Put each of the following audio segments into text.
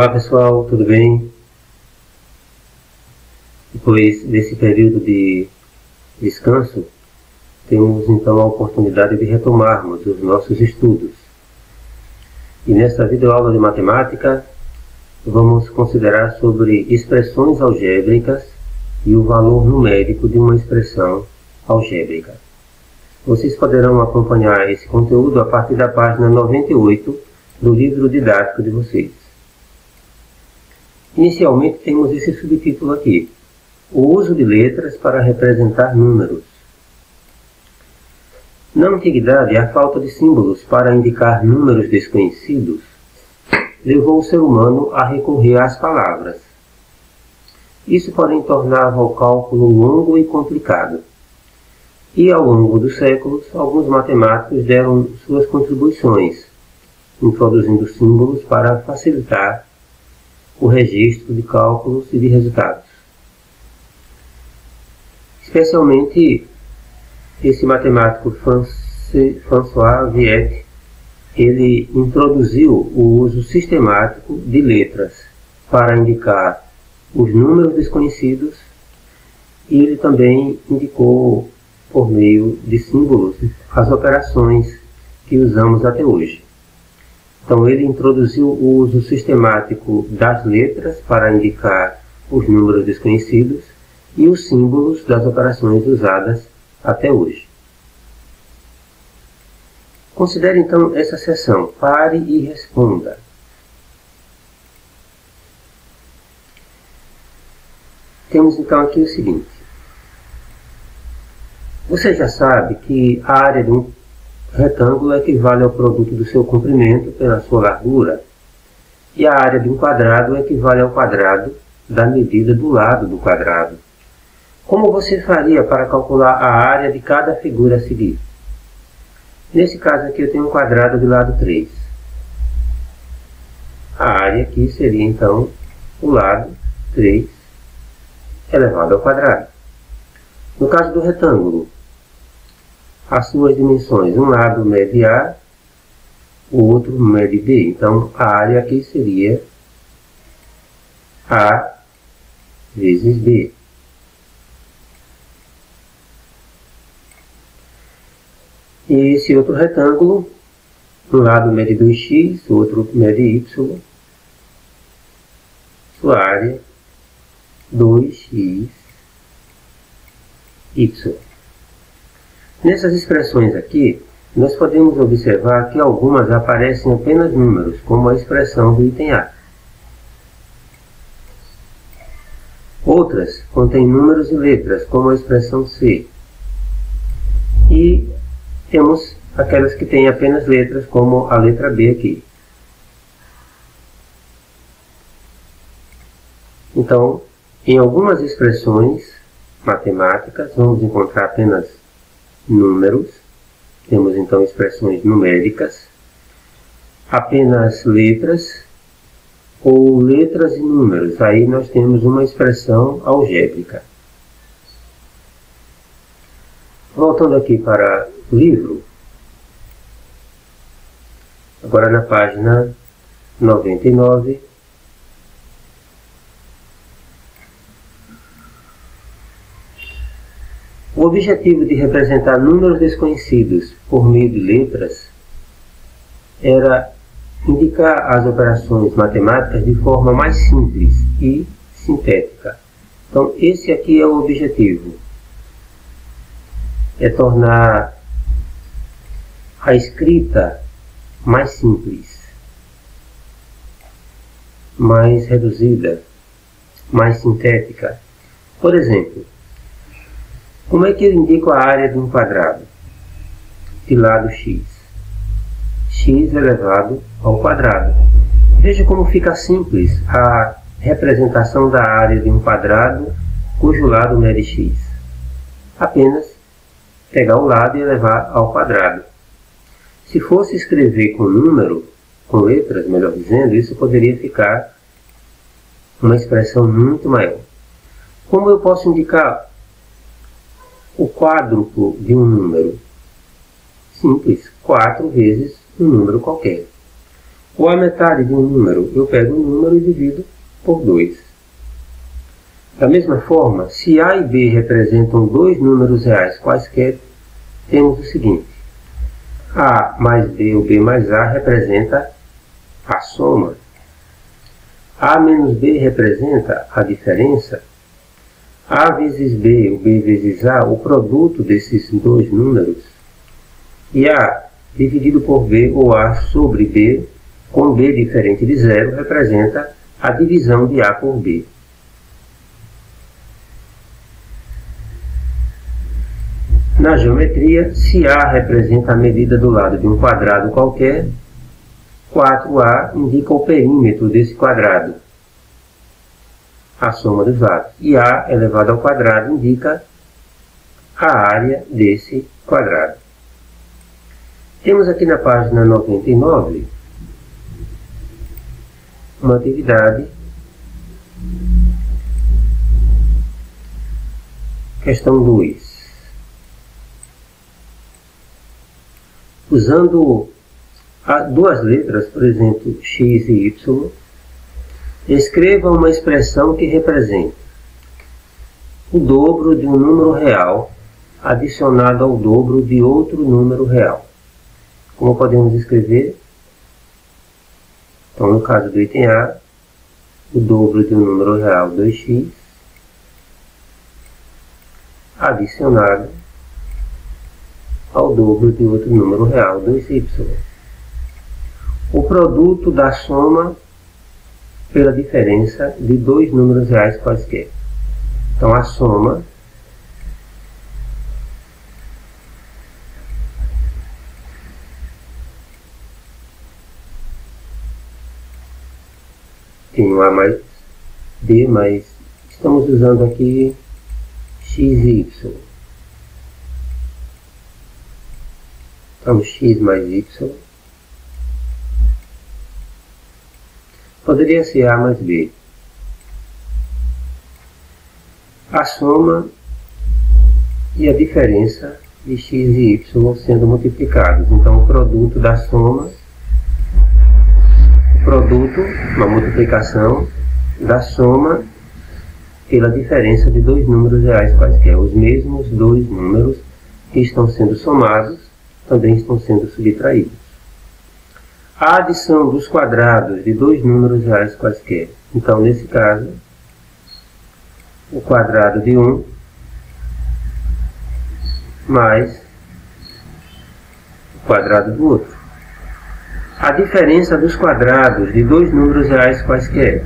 Olá pessoal, tudo bem? Depois desse período de descanso, temos então a oportunidade de retomarmos os nossos estudos. E nesta videoaula de matemática, vamos considerar sobre expressões algébricas e o valor numérico de uma expressão algébrica. Vocês poderão acompanhar esse conteúdo a partir da página 98 do livro didático de vocês. Inicialmente temos esse subtítulo aqui: o uso de letras para representar números. Na antiguidade, a falta de símbolos para indicar números desconhecidos levou o ser humano a recorrer às palavras. Isso, porém, tornava o cálculo longo e complicado. E ao longo dos séculos, alguns matemáticos deram suas contribuições, introduzindo símbolos para facilitar o registro de cálculos e de resultados. Especialmente esse matemático François Viète, ele introduziu o uso sistemático de letras para indicar os números desconhecidos, e ele também indicou por meio de símbolos as operações que usamos até hoje. Então ele introduziu o uso sistemático das letras para indicar os números desconhecidos e os símbolos das operações usadas até hoje. Considere então essa seção, pare e responda. Temos então aqui o seguinte: você já sabe que a área de um retângulo equivale ao produto do seu comprimento pela sua largura, e a área de um quadrado equivale ao quadrado da medida do lado do quadrado. Como você faria para calcular a área de cada figura a seguir? Nesse caso aqui eu tenho um quadrado de lado 3. A área aqui seria então o lado 3 elevado ao quadrado. No caso do retângulo, as suas dimensões, um lado mede A, o outro mede B. Então a área aqui seria A vezes B. E esse outro retângulo, um lado mede 2x, o outro mede y, sua área 2x, y. Nessas expressões aqui, nós podemos observar que algumas aparecem apenas números, como a expressão do item A. Outras contêm números e letras, como a expressão C. E temos aquelas que têm apenas letras, como a letra B aqui. Então, em algumas expressões matemáticas, vamos encontrar apenas números. Temos então expressões numéricas, apenas letras, ou letras e números. Aí nós temos uma expressão algébrica. Voltando aqui para o livro, agora na página 99, o objetivo de representar números desconhecidos por meio de letras era indicar as operações matemáticas de forma mais simples e sintética. Então esse aqui é o objetivo. É tornar a escrita mais simples, mais reduzida, mais sintética. Por exemplo, como é que eu indico a área de um quadrado de lado x? X elevado ao quadrado. Veja como fica simples a representação da área de um quadrado cujo lado mede x. Apenas pegar o lado e elevar ao quadrado. Se fosse escrever com número, com letras, melhor dizendo, isso poderia ficar uma expressão muito maior. Como eu posso indicar o quádruplo de um número? Simples, 4 vezes um número qualquer. ou a metade de um número, eu pego o número e divido por 2. Da mesma forma, se A e B representam dois números reais quaisquer, temos o seguinte: A mais B ou B mais A representa a soma. A menos B representa a diferença. A vezes B ou B vezes A, o produto desses dois números. E A dividido por B ou A sobre B, com B diferente de zero, representa a divisão de A por B. Na geometria, se A representa a medida do lado de um quadrado qualquer, 4A indica o perímetro desse quadrado, a soma dos lados. E A elevado ao quadrado indica a área desse quadrado. Temos aqui na página 99 uma atividade, questão 2. Usando duas letras, por exemplo, x e y, escreva uma expressão que representa o dobro de um número real adicionado ao dobro de outro número real. Como podemos escrever? Então, no caso do item A, o dobro de um número real 2x adicionado ao dobro de outro número real 2y. O produto da soma pela diferença de dois números reais quaisquer. Então, a soma tem um A mais B, mas estamos usando aqui x e y. Então, x mais y poderia ser A mais B. A soma e a diferença de x e y sendo multiplicados. Então, o produto da soma, o produto, uma multiplicação da soma pela diferença de dois números reais quaisquer. Os mesmos dois números que estão sendo somados também estão sendo subtraídos. A adição dos quadrados de dois números reais quaisquer. Então, nesse caso, o quadrado de um mais o quadrado do outro. A diferença dos quadrados de dois números reais quaisquer.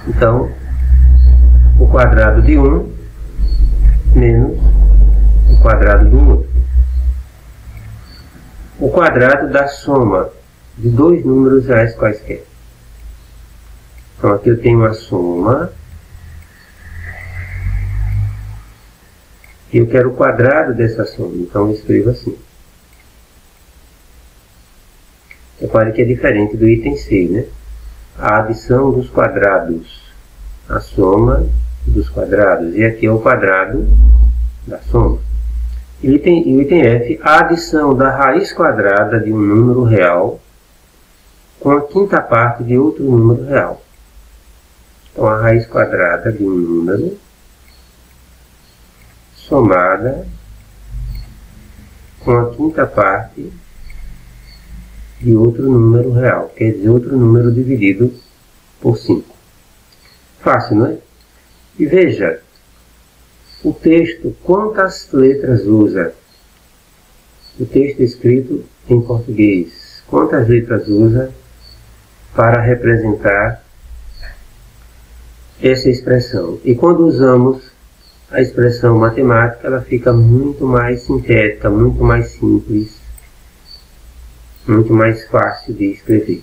Então, o quadrado de um menos o quadrado do outro. O quadrado da soma de dois números reais quaisquer. Então, aqui eu tenho a soma. E eu quero o quadrado dessa soma. Então, eu escrevo assim. Repare que é diferente do item C, né? A adição dos quadrados. A soma dos quadrados. E aqui é o quadrado da soma. E o item F, a adição da raiz quadrada de um número real com a quinta parte de outro número real. Então, a raiz quadrada de um número somada com a quinta parte de outro número real. Quer dizer, outro número dividido por 5. Fácil, não é? E veja, o texto, quantas letras usa? O texto escrito em português, quantas letras usa para representar essa expressão? E quando usamos a expressão matemática, ela fica muito mais sintética, muito mais simples, muito mais fácil de escrever.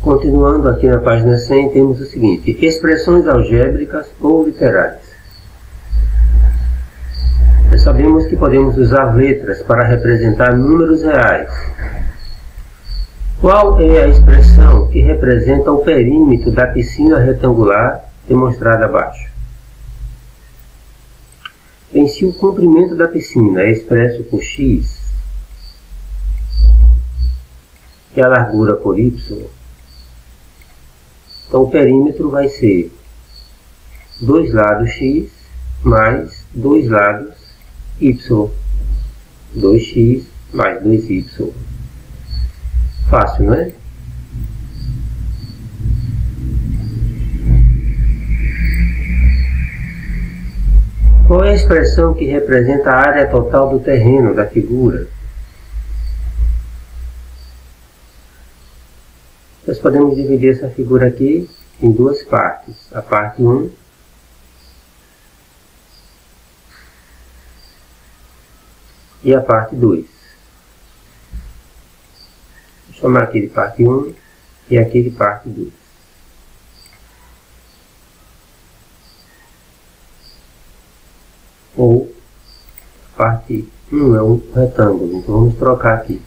Continuando aqui na página 100, temos o seguinte: expressões algébricas ou literais. Nós sabemos que podemos usar letras para representar números reais. Qual é a expressão que representa o perímetro da piscina retangular demonstrada abaixo? Bem, se o comprimento da piscina é expresso por x e a largura por y, então o perímetro vai ser 2 lados x mais 2 lados y. 2x mais 2y. Fácil, não é? Qual é a expressão que representa a área total do terreno da figura? Nós podemos dividir essa figura aqui em duas partes. A parte 1 e a parte 2. Vou chamar aqui de parte 1 e aqui de parte 2. Ou parte 1 é um retângulo, então vamos trocar aqui.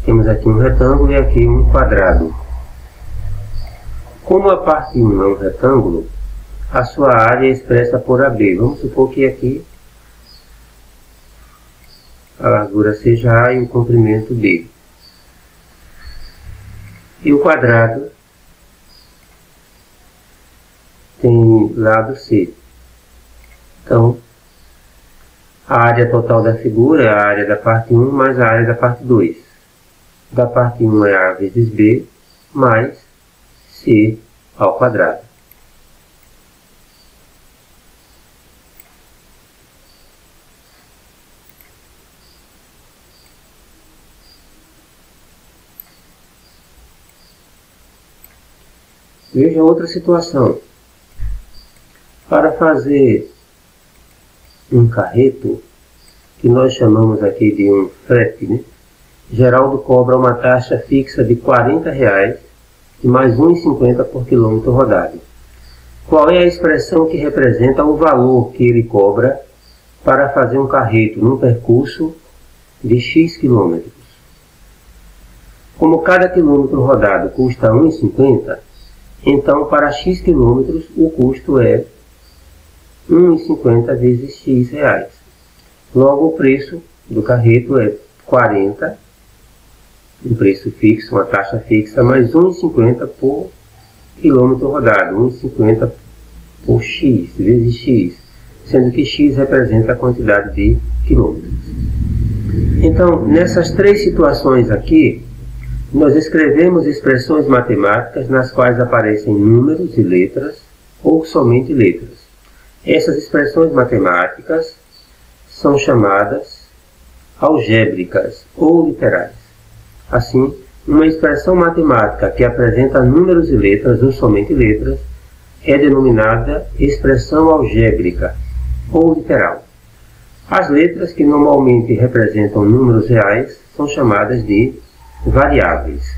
Temos aqui um retângulo e aqui um quadrado. Como a parte 1 é um retângulo, a sua área é expressa por AB. Vamos supor que aqui a largura seja A e o comprimento B. E o quadrado tem lado C. Então, a área total da figura é a área da parte 1 mais a área da parte 2. Da parte 1 é A vezes B mais C ao quadrado. Veja outra situação. Para fazer um carreto, que nós chamamos aqui de um frete, né? Geraldo cobra uma taxa fixa de R$ 40 e mais R$ 1,50 por quilômetro rodado. Qual é a expressão que representa o valor que ele cobra para fazer um carreto num percurso de X quilômetros? Como cada quilômetro rodado custa R$ 1,50, então para X quilômetros o custo é 1,50 vezes X reais. Logo o preço do carreto é 40, um preço fixo, uma taxa fixa, mais 1,50 por quilômetro rodado, 1,50 por X vezes X, sendo que X representa a quantidade de quilômetros. Então, nessas três situações aqui, nós escrevemos expressões matemáticas nas quais aparecem números e letras, ou somente letras. Essas expressões matemáticas são chamadas algébricas ou literais. Assim, uma expressão matemática que apresenta números e letras, ou somente letras, é denominada expressão algébrica ou literal. As letras, que normalmente representam números reais, são chamadas de variáveis.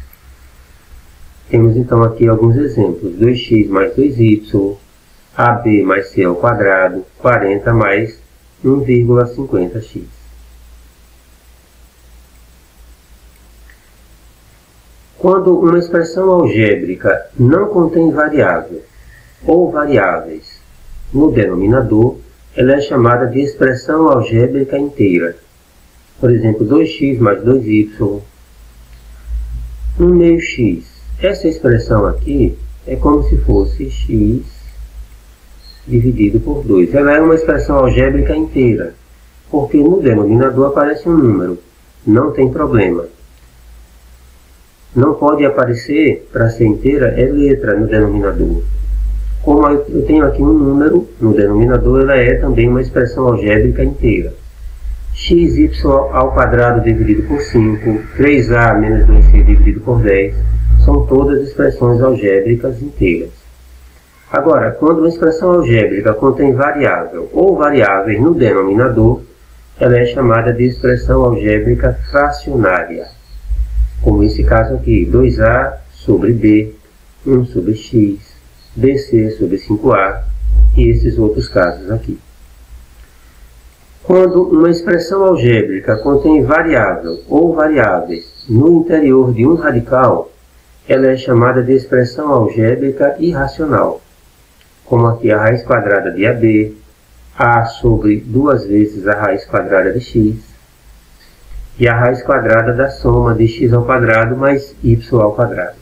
Temos então aqui alguns exemplos: 2x mais 2y, AB mais C ao quadrado, 40 mais 1,50x. Quando uma expressão algébrica não contém variável ou variáveis no denominador, ela é chamada de expressão algébrica inteira. Por exemplo, 2x mais 2y, 1 meio x. Essa expressão aqui é como se fosse x dividido por 2. Ela é uma expressão algébrica inteira, porque no denominador aparece um número. Não tem problema. Não pode aparecer, para ser inteira, é letra no denominador. Como eu tenho aqui um número no denominador, ela é também uma expressão algébrica inteira. Xy ao quadrado dividido por 5, 3a menos 2c dividido por 10, são todas expressões algébricas inteiras. Agora, quando uma expressão algébrica contém variável ou variáveis no denominador, ela é chamada de expressão algébrica fracionária. Como esse caso aqui, 2a sobre b, 1 sobre x, bc sobre 5a e esses outros casos aqui. Quando uma expressão algébrica contém variável ou variáveis no interior de um radical, ela é chamada de expressão algébrica irracional. como aqui a raiz quadrada de AB, A sobre 2 vezes a raiz quadrada de x, e a raiz quadrada da soma de x ao quadrado mais y ao quadrado.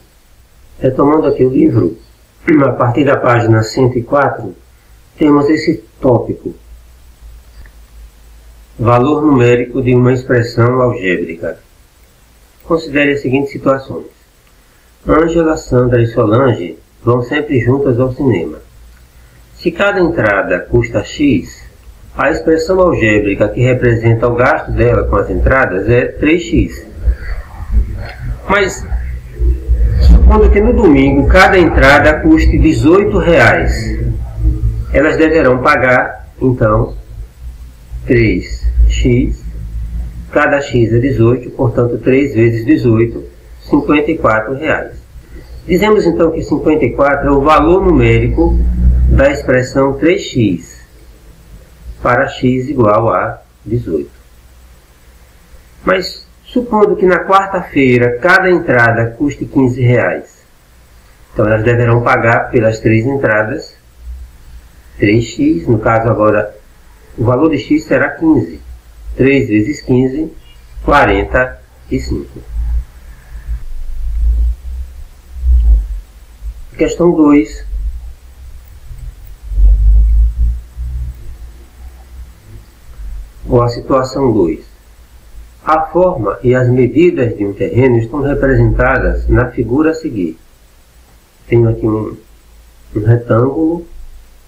Retomando aqui o livro, a partir da página 104, temos esse tópico: valor numérico de uma expressão algébrica. Considere as seguintes situações. Ângela, Sandra e Solange vão sempre juntas ao cinema. Se cada entrada custa x, a expressão algébrica que representa o gasto dela com as entradas é 3x. Mas, supondo que no domingo cada entrada custe R$18, elas deverão pagar, então, 3x, cada x é 18, portanto 3 vezes 18, R$54. Dizemos então que 54 é o valor numérico da expressão 3x para x igual a 18. Mas supondo que na quarta-feira cada entrada custe R$15, então elas deverão pagar pelas 3 entradas 3x, no caso agora o valor de x será 15. 3 vezes 15, 45. Questão 2. Ou a situação 2. A forma e as medidas de um terreno estão representadas na figura a seguir. Tenho aqui um retângulo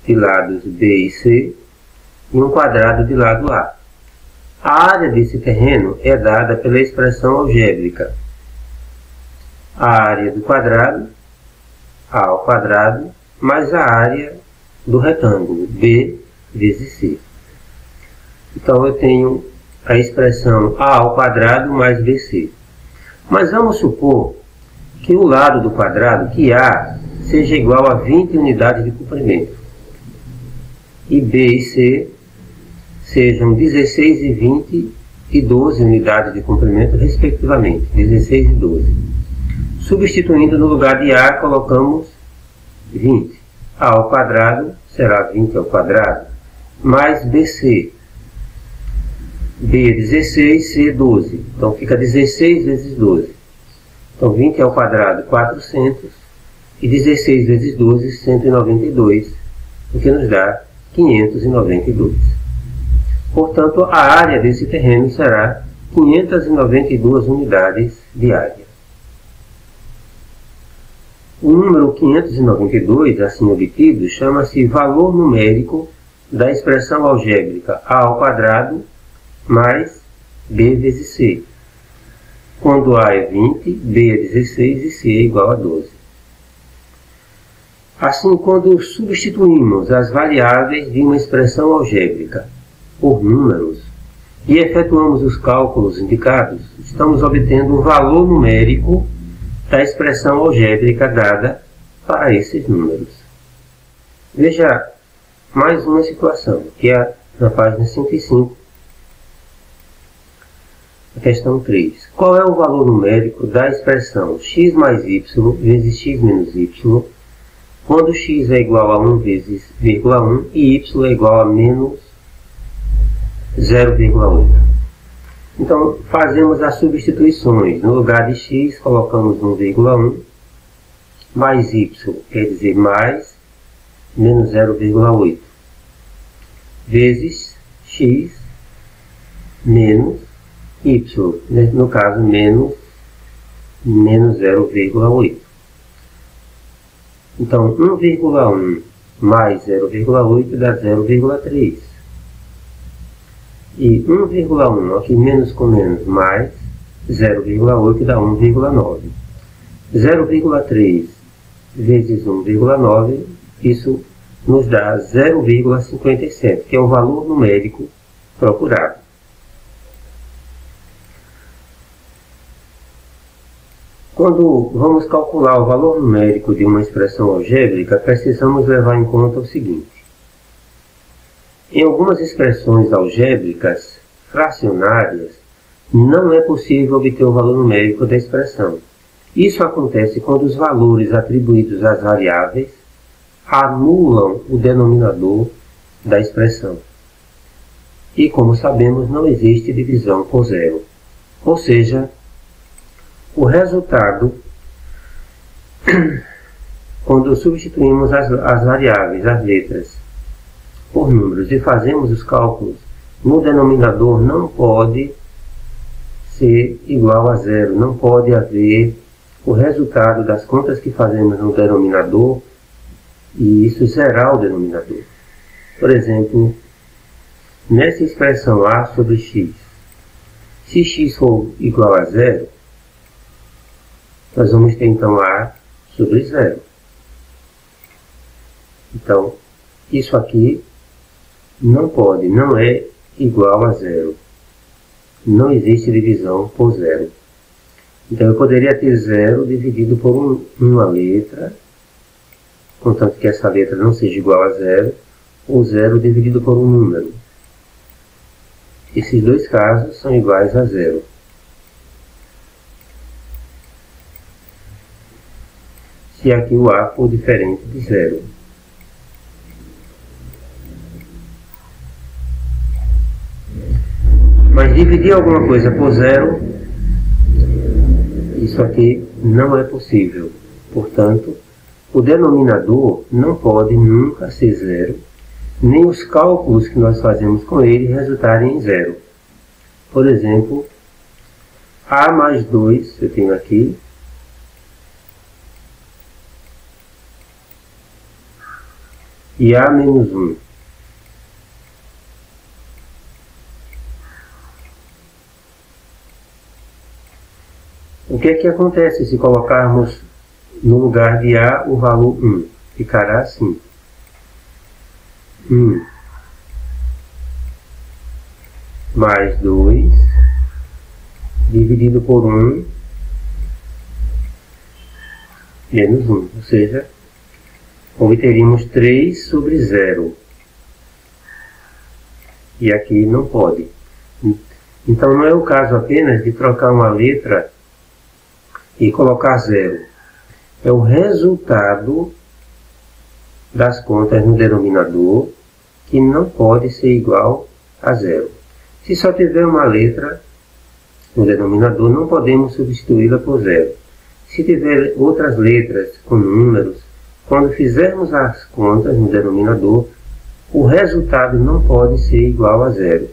de lados B e C e um quadrado de lado A. A área desse terreno é dada pela expressão algébrica. A área do quadrado, A ao quadrado, mais a área do retângulo, B vezes C. Então eu tenho a expressão A ao quadrado mais BC. Mas vamos supor que o lado do quadrado, que A, seja igual a 20 unidades de comprimento. E B e C sejam 16 e 20 e 12 unidades de comprimento, respectivamente. 16 e 12. Substituindo no lugar de A, colocamos 20. A ao quadrado será 20 ao quadrado, mais BC. B é 16, C 12. Então fica 16 vezes 12. Então 20 ao quadrado, 400. E 16 vezes 12, 192. O que nos dá 592. Portanto, a área desse terreno será 592 unidades de área. O número 592, assim obtido, chama-se valor numérico da expressão algébrica A ao quadrado mais B vezes C, quando A é 20, B é 16 e C é igual a 12. Assim, quando substituímos as variáveis de uma expressão algébrica por números e efetuamos os cálculos indicados, estamos obtendo o valor numérico da expressão algébrica dada para esses números. Veja mais uma situação, que é na página 105. A questão 3. Qual é o valor numérico da expressão x mais y vezes x menos y, quando x é igual a 1 vezes 0,1 e y é igual a menos 0,8? Então, fazemos as substituições. No lugar de x, colocamos 1,1, mais y, quer dizer mais, menos 0,8, vezes x menos y, no caso menos 0,8. Então 1,1 mais 0,8 dá 0,3. E 1,1, aqui menos com menos, mais 0,8 dá 1,9. 0,3 vezes 1,9, isso nos dá 0,57, que é o valor numérico procurado. Quando vamos calcular o valor numérico de uma expressão algébrica, precisamos levar em conta o seguinte. Em algumas expressões algébricas fracionárias, não é possível obter o valor numérico da expressão. Isso acontece quando os valores atribuídos às variáveis anulam o denominador da expressão. E, como sabemos, não existe divisão por zero. Ou seja, o resultado, quando substituímos as variáveis, as letras, por números e fazemos os cálculos, no denominador não pode ser igual a zero. Não pode haver o resultado das contas que fazemos no denominador e isso zerar o denominador. Por exemplo, nessa expressão a sobre x, se x for igual a zero, nós vamos ter então a sobre zero. Então, isso aqui não pode, não é igual a zero. Não existe divisão por zero. Então, eu poderia ter zero dividido por uma letra, contanto que essa letra não seja igual a zero, ou zero dividido por um número. Esses dois casos são iguais a zero. Se aqui o a for diferente de zero. Mas dividir alguma coisa por zero, isso aqui não é possível. Portanto, o denominador não pode nunca ser zero, nem os cálculos que nós fazemos com ele resultarem em zero. Por exemplo, a mais 2, eu tenho aqui, e a menos 1. O que é que acontece se colocarmos no lugar de a o valor 1? Ficará assim. 1 mais 2 dividido por 1 menos 1. Ou seja, obteríamos 3 sobre 0. E aqui não pode. Então não é o caso apenas de trocar uma letra e colocar 0. É o resultado das contas no denominador que não pode ser igual a 0. Se só tiver uma letra no denominador, não podemos substituí-la por 0. Se tiver outras letras com números, quando fizermos as contas no denominador, o resultado não pode ser igual a 0.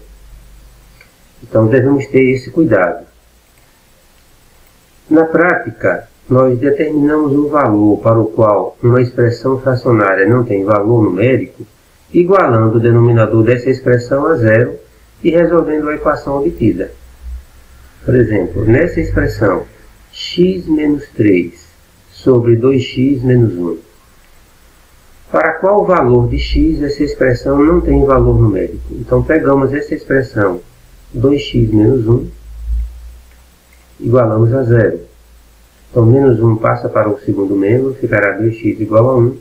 Então devemos ter esse cuidado. Na prática, nós determinamos o valor para o qual uma expressão fracionária não tem valor numérico, igualando o denominador dessa expressão a 0 e resolvendo a equação obtida. Por exemplo, nessa expressão x menos 3 sobre 2x menos 1, para qual valor de x essa expressão não tem valor numérico? Então pegamos essa expressão 2x menos 1, igualamos a 0. Então, menos 1 passa para o segundo membro, ficará 2x igual a 1.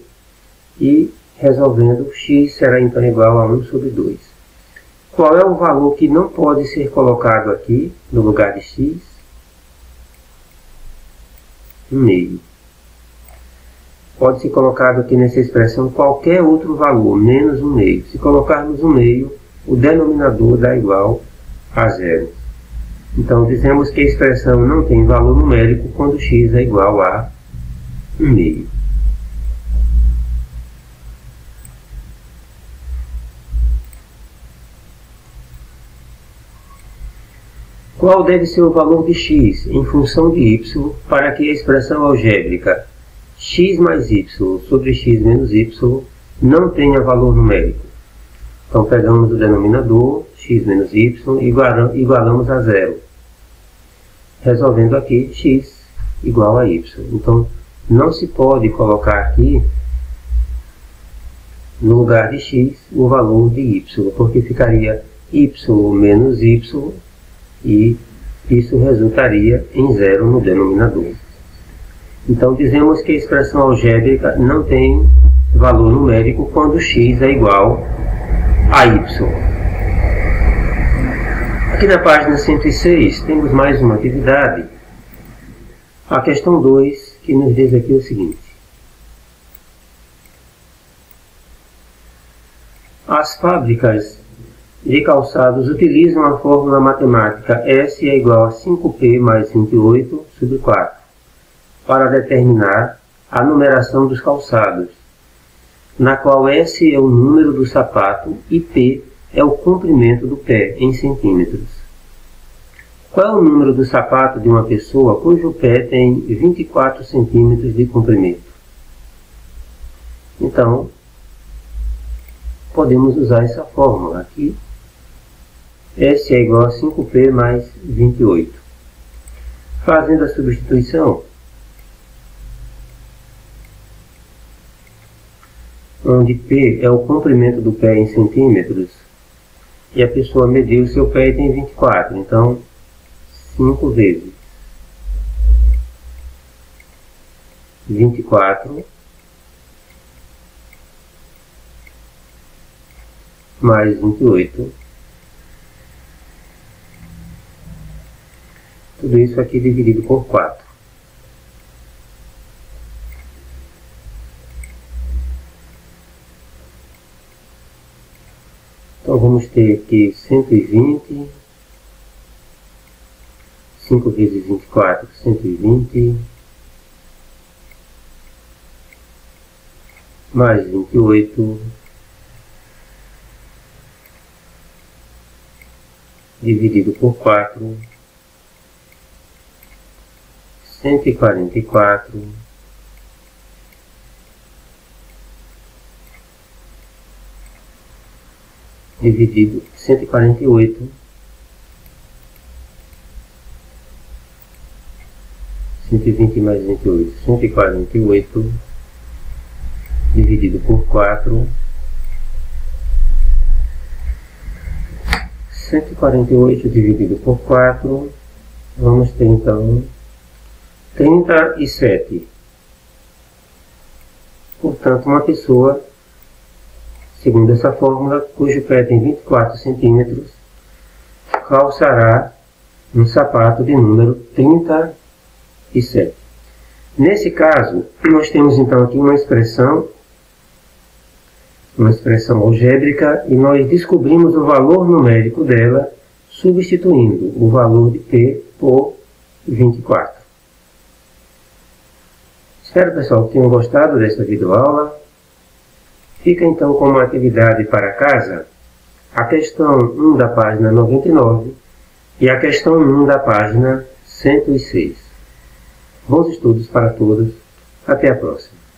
E, resolvendo, x será então igual a 1 sobre 2. Qual é o valor que não pode ser colocado aqui, no lugar de x? 1/2. Pode ser colocado aqui nessa expressão qualquer outro valor, menos 1/2. Se colocarmos 1/2, o denominador dá igual a 0. Então, dizemos que a expressão não tem valor numérico quando x é igual a 1/2. Qual deve ser o valor de x em função de y para que a expressão algébrica x mais y sobre x menos y não tenha valor numérico? Então, pegamos o denominador, x menos y, e igualamos a 0. Resolvendo aqui, x igual a y. Então, não se pode colocar aqui, no lugar de x, o valor de y, porque ficaria y menos y, e isso resultaria em 0 no denominador. Então, dizemos que a expressão algébrica não tem valor numérico quando x é igual a y. Aqui na página 106 temos mais uma atividade, a questão 2, que nos diz aqui o seguinte. As fábricas de calçados utilizam a fórmula matemática S é igual a 5P mais 28 sobre 4 para determinar a numeração dos calçados, na qual S é o número do sapato e P é o comprimento do pé em centímetros. Qual é o número do sapato de uma pessoa cujo pé tem 24 centímetros de comprimento? Então, podemos usar essa fórmula aqui. S é igual a 5P mais 28. Fazendo a substituição, onde P é o comprimento do pé em centímetros, e a pessoa mediu seu pé e tem 24, então 5 vezes 24 mais 28. Tudo isso aqui dividido por 4. Então vamos ter aqui 120, 5 vezes 24, 120, mais 28, dividido por 4, 144, dividido 148, 120 mais 28, 148, dividido por 4, 148 dividido por 4, vamos ter então 37. Portanto, uma pessoa, segundo essa fórmula, cujo pé tem 24 centímetros, calçará um sapato de número 37. Nesse caso, nós temos então aqui uma expressão algébrica, e nós descobrimos o valor numérico dela substituindo o valor de P por 24. Espero, pessoal, que tenham gostado desta videoaula. Fica então como atividade para casa a questão 1 da página 99 e a questão 1 da página 106. Bons estudos para todos. Até a próxima.